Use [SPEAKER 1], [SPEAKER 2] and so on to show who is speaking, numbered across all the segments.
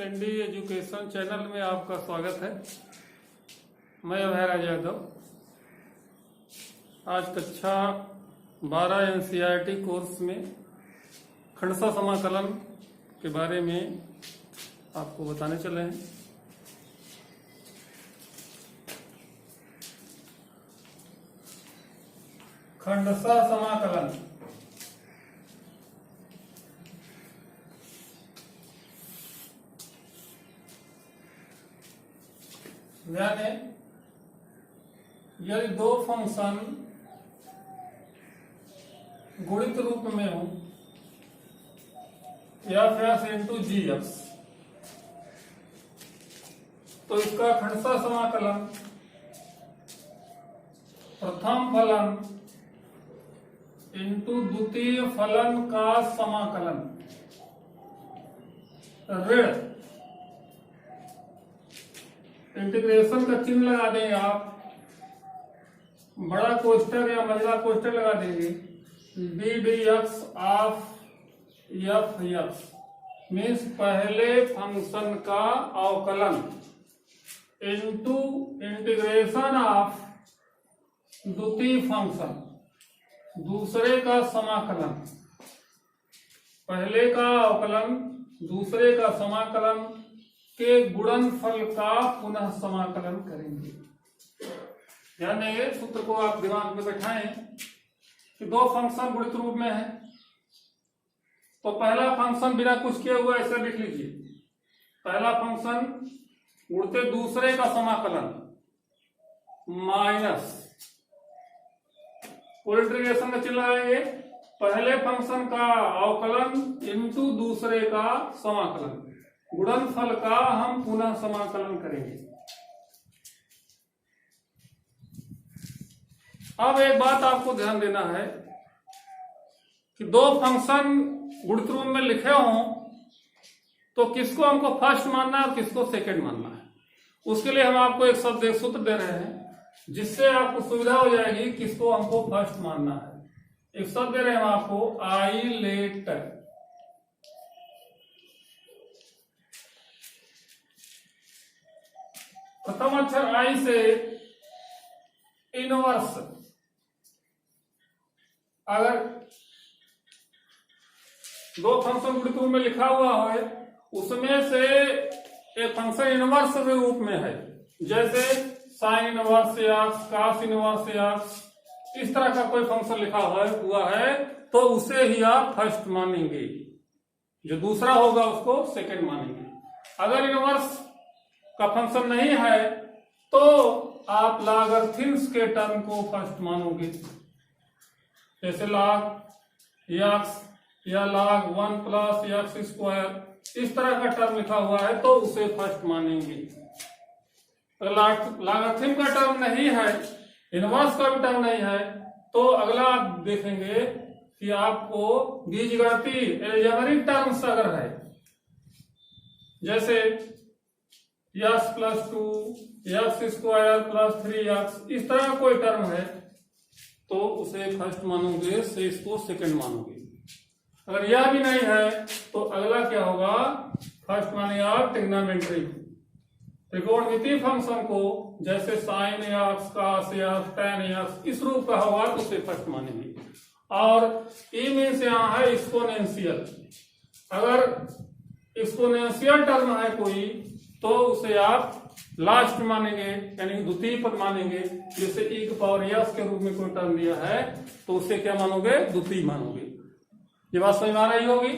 [SPEAKER 1] ND education channel में आपका स्वागत है। मैं अभय राज यादव। आज कक्षा 12 एनसीईआरटी कोर्स में खंडसा समाकलन के बारे में आपको बताने चले हैं। खंडसा समाकलन यानी यदि दो फंक्शन गुणित रूप में हो f इंटू जी एक्स, तो इसका खंडसा समाकलन प्रथम फलन इंटू द्वितीय फलन का समाकलन ऋण इंटीग्रेशन का चिन्ह लगा देंगे आप, बड़ा कोष्टक या महिला कोष्टक लगा देंगे। D D x of F x means पहले फंक्शन का अवकलन इंटू इंटीग्रेशन ऑफ द्वितीय फंक्शन, दूसरे का समाकलन। पहले का अवकलन दूसरे का समाकलन के गुणनफल का पुनः समाकलन करेंगे। यानी सूत्र को आप दिमाग में बैठाएं कि दो फंक्शन गुणित रूप में है, तो पहला फंक्शन बिना कुछ किए हुआ ऐसे लिख लीजिए। पहला फंक्शन गुणते दूसरे का समाकलन माइनस इंटीग्रेशन का चिन्ह लगाएंगे, पहले फंक्शन का अवकलन इंटू दूसरे का समाकलन, गुणनफल का हम पुनः समाकलन करेंगे। अब एक बात आपको ध्यान देना है कि दो फंक्शन गुणित रूप में लिखे हों तो किसको हमको फर्स्ट मानना है और किसको सेकंड मानना है। उसके लिए हम आपको एक शब्द एक सूत्र दे रहे हैं जिससे आपको सुविधा हो जाएगी किसको हमको फर्स्ट मानना है। एक शब्द दे रहे हैं हम आपको, आई लेट। प्रथम अक्षर आई से इनवर्स, अगर दो फंक्शन गुणित रूप में लिखा हुआ है उसमें से एक फंक्शन इनवर्स रूप में है, जैसे sine inverse x, cos inverse x, इस तरह का कोई फंक्शन लिखा हुआ है तो उसे ही आप फर्स्ट मानेंगे, जो दूसरा होगा उसको सेकंड मानेंगे। अगर इनवर्स का फंक्शन नहीं है तो आप लॉगरिथम्स के टर्म को फर्स्ट मानोगे, जैसे log x या log 1 प्लस एक्स स्क्वायर, इस तरह का टर्म लिखा हुआ है तो उसे फर्स्ट मानेंगे। लॉगरिथम का टर्म नहीं है, इनवर्स का भी टर्म नहीं है, तो अगला आप देखेंगे कि आपको बीजगणितीय एल्जेब्रिक टर्म्स अगर है, जैसे x plus 2 x square plus 3x, इस तरह का कोई टर्म है तो उसे फर्स्ट मानोगे, से इसको सेकंड मानोगे। अगर यह भी नहीं है तो अगला क्या होगा, फर्स्ट मानेंगे आप ट्रिग्नोमेट्री, त्रिकोणमितीय फंक्शन को, जैसे sine x, cos x, ten x, इस रूप का होगा तो उसे फर्स्ट मानेंगे। और ई मीन्स यहाँ है एक्सपोनेंशियल, अगर एक्सपोनेंशियल टर्म है कोई तो उसे आप लास्ट मानेंगे, यानी द्वितीय पद मानेंगे। जैसे e की पावर यस के रूप में कोई टर्म दिया है तो उसे क्या मानोगे, द्वितीय मानोगे। ये बात समझ में आ रही होगी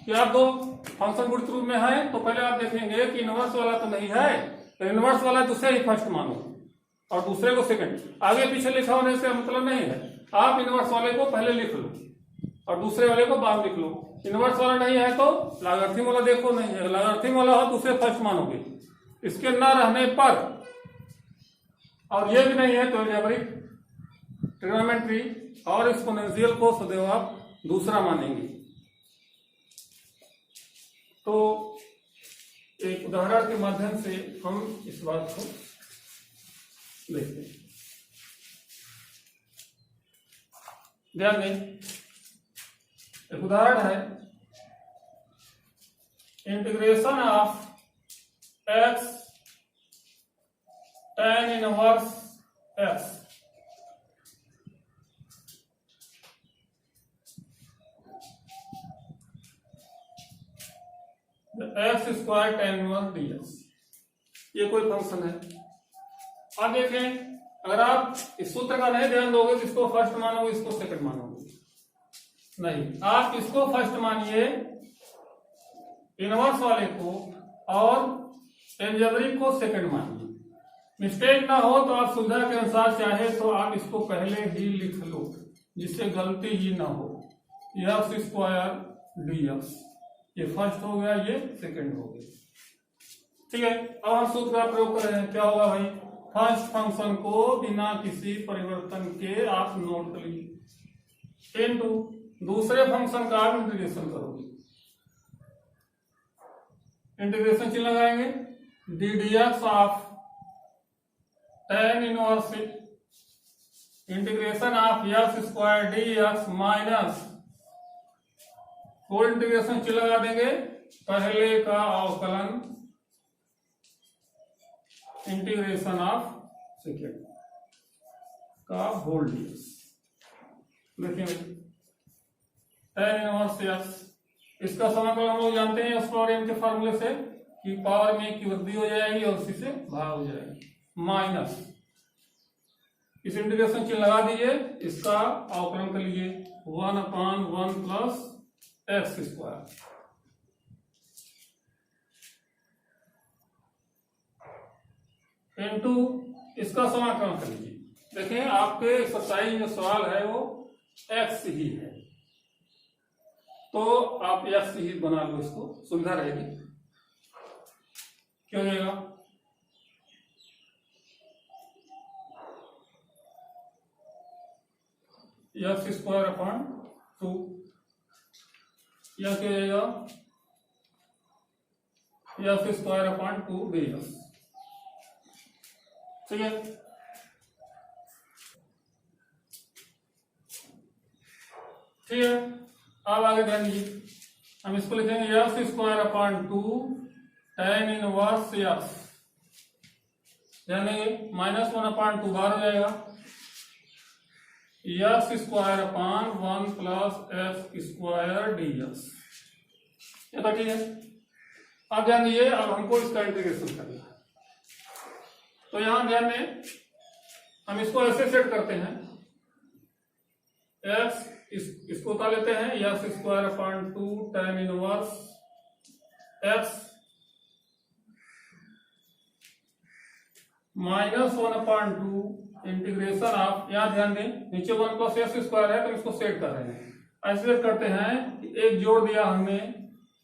[SPEAKER 1] कि आप दो फंक्शन गुणित रूप में है तो पहले आप देखेंगे कि इनवर्स वाला तो नहीं है, तो इनवर्स वाला दूसरे ही फर्स्ट मानो और दूसरे को सेकंड। आगे पीछे लिखा होने से मतलब नहीं है, आप इनवर्स वाले को पहले लिख लो और दूसरे वाले को बाद लिख लो। इनवर्स वाला नहीं है तो लॉगरिथम वाला देखो, नहीं है लॉगरिथम वाला हो दूसरे फर्स्ट मानोगे, इसके न रहने पर, और ये भी नहीं है तो एल्जेब्रिक, ट्रिग्नोमेट्री और एक्सपोनेंशियल को सदैव आप दूसरा मानेंगे। तो एक उदाहरण के माध्यम से हम इस बात को देखते हैं। ध्यान दें, एक उदाहरण है integration of x tan inverse x x square tan inverse dx, ये कोई फंक्शन है। अब देखें, अगर आप इस सूत्र का नहीं ध्यान दोगे तो इसको फर्स्ट मानोगे, इसको सेकंड मानोगे। नहीं, आप इसको फर्स्ट मानिए इनवर्स वाले को, और एलजेब्रिक को सेकंड मानिए। मिस्टेक ना हो तो आप सुविधा के अनुसार चाहे तो आप इसको पहले ही लिख लो, जिससे गलती ही ना हो। एक्स स्क्वायर dx, ये फर्स्ट हो गया, ये सेकंड हो गया। ठीक है, अब हम सूत्र का प्रयोग कर रहे हैं। क्या होगा भाई, फर्स्ट फंक्शन को बिना किसी परिवर्तन के आप नोट कर लीजिए, इनटू दूसरे फंक्शन का आप इंटीग्रेशन करोगे। इंटीग्रेशन चिन्ह लगाएंगे, D D x of tan inverse integration of x square D x minus full integration चिन्ह लगा देंगे, पहले का अवकलन इंटीग्रेशन ऑफ सेकेंड का होल डीएक्स। देखिए tan इनवर्स एक्स, इसका समाकलन हम लोग जानते हैं उस पावर m के फॉर्मूले से कि पावर में की वृद्धि हो जाएगी और उसी से भाग हो जाएगी, माइनस इस इंटीग्रेशन चिन्ह लगा दीजिए, इसका अवकलन कर लीजिए 1/1 प्लस एक्स स्क्वायर इनटू इसका समाकलन कर लीजिए। देखिए आपके एक्सरसाइज जो सवाल है वो एक्स ही है, तो आप एक्स ही बना लो, इसको सुविधा रहेगी। क्या हो जाएगा, एक्स स्क्वायर अपॉन 2, या क्या हो जाएगा एक्स स्क्वायर अपॉन 2 dx। ठीक है, ठीक है, अब आगे ध्यान दीजिए, हम इसको लिखेंगे x square upon 2 tan inverse x, यानी -1/2 बाहर हो जाएगा, x square upon 1 plus x square dx। ये तो ठीक है। अब ध्यान दीजिए, अब हमको इसका इंटीग्रेशन करना है, तो यहां ध्यान दें, हम इसको ऐसे सेट करते हैं, एक्स इसको उतार लेते हैं, x square upon 2 tan inverse x -1/2 integration of, यहां ध्यान दें नीचे 1 प्लस एक्स स्क्वायर है तो इसको सेट कर रहे हैं, ऐसे सेट करते हैं कि एक जोड़ दिया हमने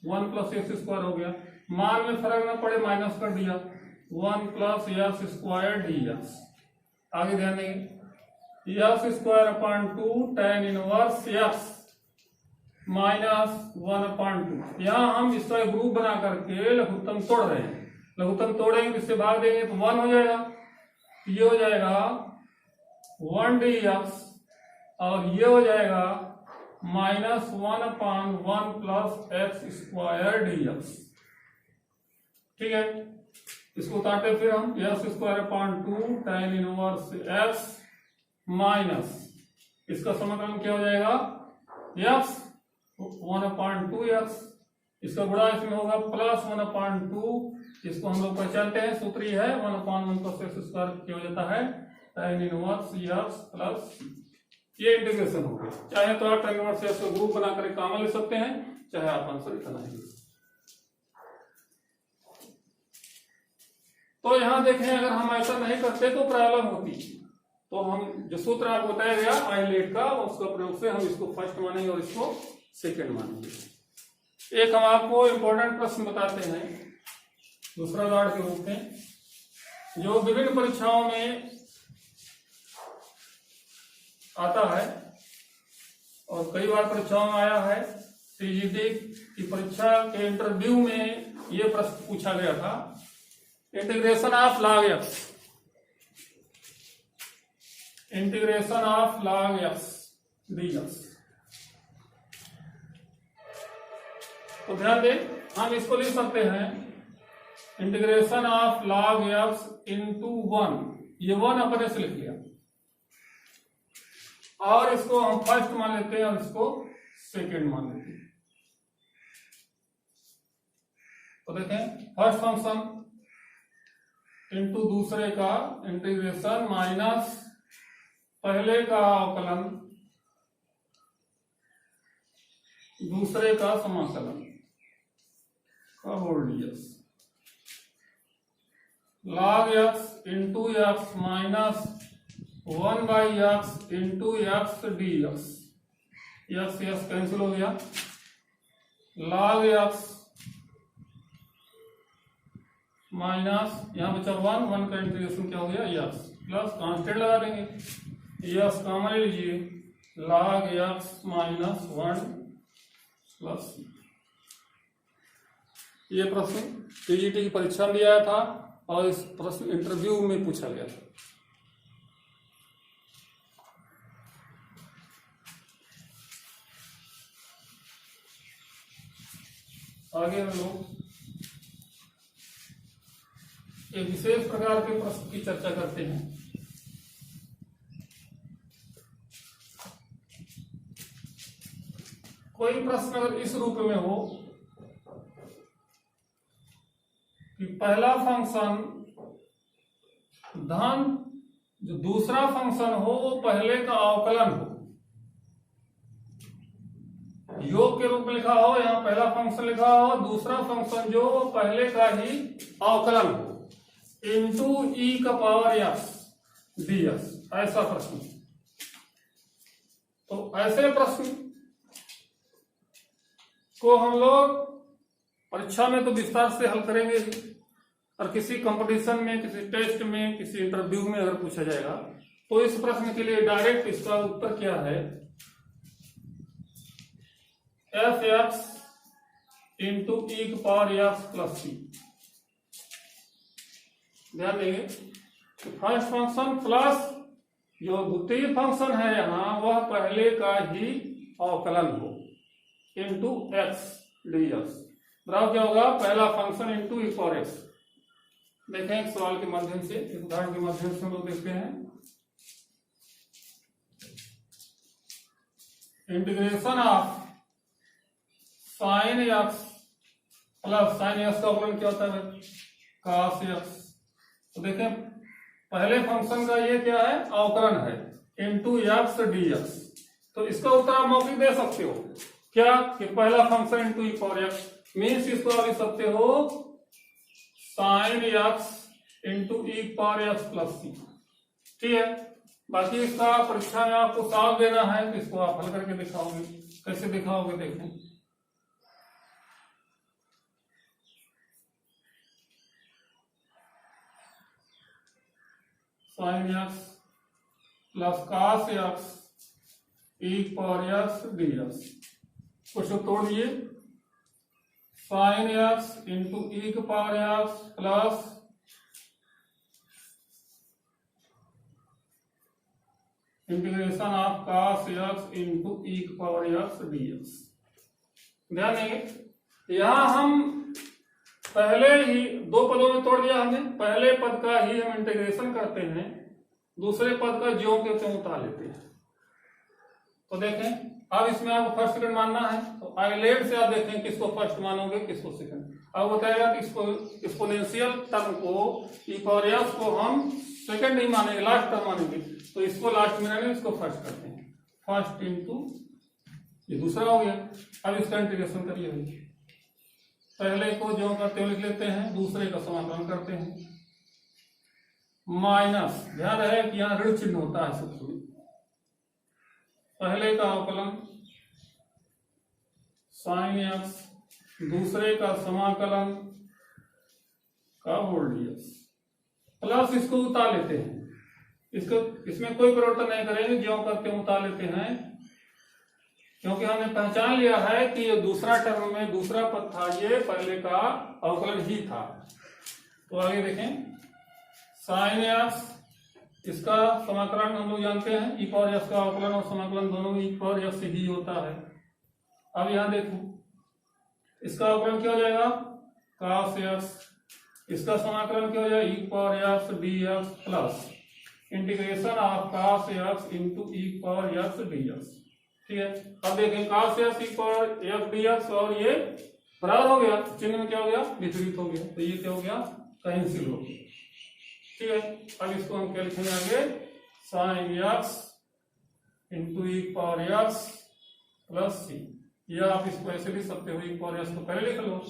[SPEAKER 1] 1 प्लस एक्स स्क्वायर हो गया, मान में फर्क ना पड़े माइनस कर दिया 1 प्लस एक्स स्क्वायर dx। आगे ध्यान देंगे x square upon 2 tan inverse x -1/2, यहां हम इसका एक ग्रुप बना करके लघुत्तम तोड़ रहे हैं, लघुत्तम तोड़ेंगे तो इससे भाग देंगे तो 1 हो जाएगा, ये हो जाएगा 1 dx, और ये हो जाएगा -1/1 प्लस एक्स स्क्वायर dx। ठीक है, इसको उतारते फिर हम x square upon 2 tan inverse x minus इसका समाकलन क्या हो जाएगा एक्स 1/2 एक्स, इसका गुणा इसमें होगा प्लस 1/2, इसको हम लोग पहचानते हैं, सूत्र ही है 1/1 प्लस एक्स स्क्वायर क्या हो जाता है tan इनवर्स एक्स प्लस, ये इंटीग्रेशन हो गया। चाहे तो आप tan इनवर्स एक्स को ग्रुप बनाकर कॉमन ले सकते हैं, चाहे आप आंसर इतना ही। तो यहां देखें, अगर हम ऐसा नहीं करते तो प्रॉब्लम होती, तो हम जो सूत्र आपको बताया गया आइलेट का, उसका प्रयोग से हम इसको फर्स्ट मानेंगे और इसको सेकंड मानेंगे। एक हम आपको इंपॉर्टेंट प्रश्न बताते हैं दूसरा उदाहरण के रूप में, जो विभिन्न परीक्षाओं में आता है और कई बार परीक्षाओं में आया है। सीजीटी की परीक्षा के इंटरव्यू में यह प्रश्न पूछा गया था, integration of log x, integration of log x dx। तो ध्यान दें, हम इसको लिख सकते हैं integration of log x into 1, ये 1 अपने से लिख लिया, और इसको हम फर्स्ट मान लेते हैं और इसको सेकेंड मान लेते हैं। तो देखें फर्स्ट फंक्शन इंटू दूसरे का इंटीग्रेशन माइनस पहले का अवकलन दूसरे का समाकलन का whole dx, log x into x minus 1/x into x dx, x x cancel हो गया, log x माइनस यहां बचा 1 का इंटीग्रेशन क्या हो गया x, प्लस कांस्टेंट लगा देंगे, x कॉमन ले लीजिए, log x माइनस 1 प्लस। ये प्रश्न टीजीटी की परीक्षा में आया था और इस प्रश्न इंटरव्यू में पूछा गया था। आगे हम लोग एक विशेष प्रकार के प्रश्न की चर्चा करते हैं। कोई प्रश्न अगर इस रूप में हो कि पहला फंक्शन धन जो दूसरा फंक्शन हो वो पहले का अवकलन हो, योग के रूप में लिखा हो, यहां पहला फंक्शन लिखा हो, दूसरा फंक्शन जो पहले का ही अवकलन हो, इंटू ई का पावर एक्स डीएक्स, ऐसा प्रश्न। तो ऐसे प्रश्न को हम लोग परीक्षा में तो विस्तार से हल करेंगे, और किसी कंपटीशन में, किसी टेस्ट में, किसी इंटरव्यू में अगर पूछा जाएगा तो इस प्रश्न के लिए डायरेक्ट इसका उत्तर क्या है, एफ एक्स इंटू ई की पावर एक्स प्लस सी। ध्यान देंगे कि फर्स्ट फंक्शन प्लस जो द्वितीय फंक्शन है यहां वह पहले का ही अवकलन हो, इंटू एक्स डीएक्स बराबर क्या होगा, पहला फंक्शन इंटू ई पावर एक्स। देखें एक सवाल के माध्यम से, एक उदाहरण के माध्यम से हम लोग देखते हैं। Integration of sine x plus sine x का अवकलन क्या होता है, कॉस एक्स। तो देखें पहले फंक्शन का ये क्या है, अवकलन है, इंटू एक्स डीएक्स। तो इसका उत्तर आप मौखिक दे सकते हो क्या, कि पहला फंक्शन इंटू ई पावर एक्स, मीन्स इसको आप लिख सकते हो साइन एक्स इंटू ई पावर एक्स प्लस सी। ठीक है, बाकी इसका परीक्षा में आपको सॉल्व देना है तो इसको आप हल करके दिखाओगे। कैसे दिखाओगे देखें, sine x plus cos x e power x dx, कुछ तोड़ दिए, साइन एक्स इंटू ई की power x plus integration of cos x into e की पावर एक्स डीएक्स। ध्यान देंगे यहां हम पहले ही दो पदों में तोड़ दिया हमने, पहले पद का ही हम इंटीग्रेशन करते हैं, दूसरे पद का ज्यों के त्यों उतार लेते हैं। तो देखें अब इसमें आपको फर्स्ट सेकंड मानना है, तो आइलेट से आप देखें किसको फर्स्ट मानोगे किसको सेकंड। अब बताएगा कि इसको एक्सपोनेंशियल टर्म को ई पावर एक्स को हम सेकंड नहीं मानेंगे, लास्ट टर्म मानेंगे, तो इसको लास्ट में नहीं, इसको फर्स्ट करते हैं, फर्स्ट इंटू ये दूसरा हो गया। अब इसका इंटीग्रेशन करिए भाई, पहले को जो का त्यों लिख लेते हैं, दूसरे का समाकलन करते हैं, माइनस, ध्यान रहे कि यहां ऋण चिन्ह होता है सूत्र में, पहले का अवकलन साइन एक्स, दूसरे का समाकलन का होल डीएक्स, प्लस इसको उतार लेते हैं, इसको इसमें कोई परिवर्तन नहीं करेंगे, ज्यों का त्यों उतार लेते हैं, क्योंकि हमने पहचान लिया है कि ये दूसरा टर्म में दूसरा पद था, ये पहले का अवकलन ही था। तो आगे देखें, साइन एक्स इसका समाकलन हम लोग जानते हैं, ई पावर एक्स का अवकलन और समाकलन दोनों ई पावर एक्स ही होता है। अब यहां देखो इसका अवकलन क्या हो जाएगा, कॉस एक्स इसका समाकलन क्या हो जाए, e power x dx plus integration of cos x into e power x dx। ठीक है, अब देखें cos x e power x dx और ये बराबर हो गया, चिन्ह में क्या हो गया, विपरीत हो गया, तो ये क्या हो गया, कैंसिल हो गया। ठीक है, अब इसको हम क्या लिखेंगे आगे, साइन x इंटू ई पावर x प्लस सी, या आप इसको ऐसे लिख सकते हो, ई पावर x को पहले लिख लो,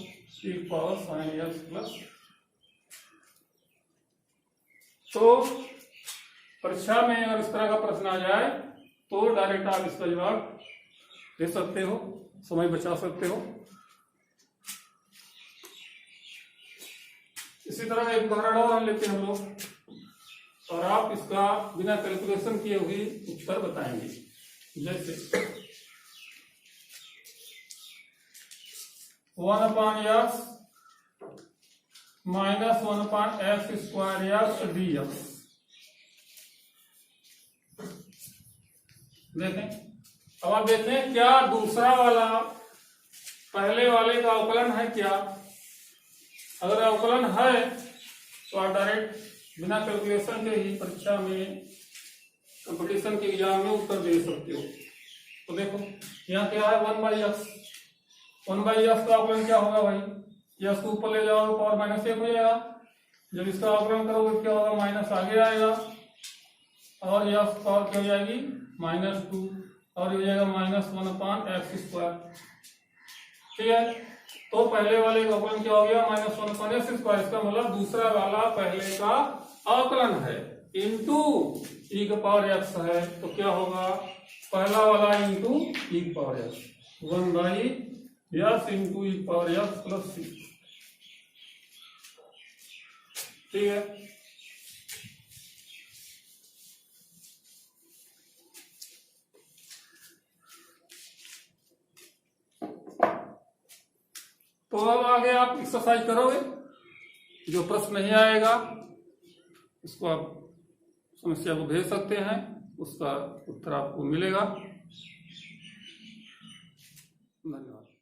[SPEAKER 1] ई पावर साइन x प्लस। तो परीक्षा में अगर इस तरह का प्रश्न आ जाए तो डायरेक्ट आप इसका जवाब दे सकते हो, समय बचा सकते हो। इसी तरह एक उदाहरण और लेते हैं हम लोग, और आप इसका बिना कैलकुलेशन किए हुए उत्तर बताएंगे। जैसे 1/x minus 1/x square x dx। देखें, अब आप देखें क्या दूसरा वाला पहले वाले का अवकलन है क्या। अगर अवकलन है तो आप डायरेक्ट बिना कैलकुलेशन के ही परीक्षा में, कंपटीशन के एग्जाम में उत्तर दे सकते हो। तो देखो यहाँ क्या है, 1/x, 1/x का अवकलन क्या होगा भाई, यस को ऊपर ले जाओ पावर -1 हो जाएगा, जब इसका अवकलन करोगे क्या होगा, माइनस आगे आएगा, और यस पावर क्या हो जाएगी, -2, और हो जाएगा -1/x स्क्वायर। ठीक है, तो पहले वाले का अवकलन क्या हो गया, -1/x स्क्वायर, इसका मतलब दूसरा वाला पहले का अवकलन है, इंटू ई का पावर x है, तो क्या होगा, पहला वाला इंटू ई पावर x, 1/x इंटू ई पावर x प्लस सी। ठीक है, तो अब आगे आप एक्सरसाइज करोगे, जो प्रश्न नहीं आएगा उसको आप समस्या को भेज सकते हैं, उसका उत्तर आपको मिलेगा। धन्यवाद।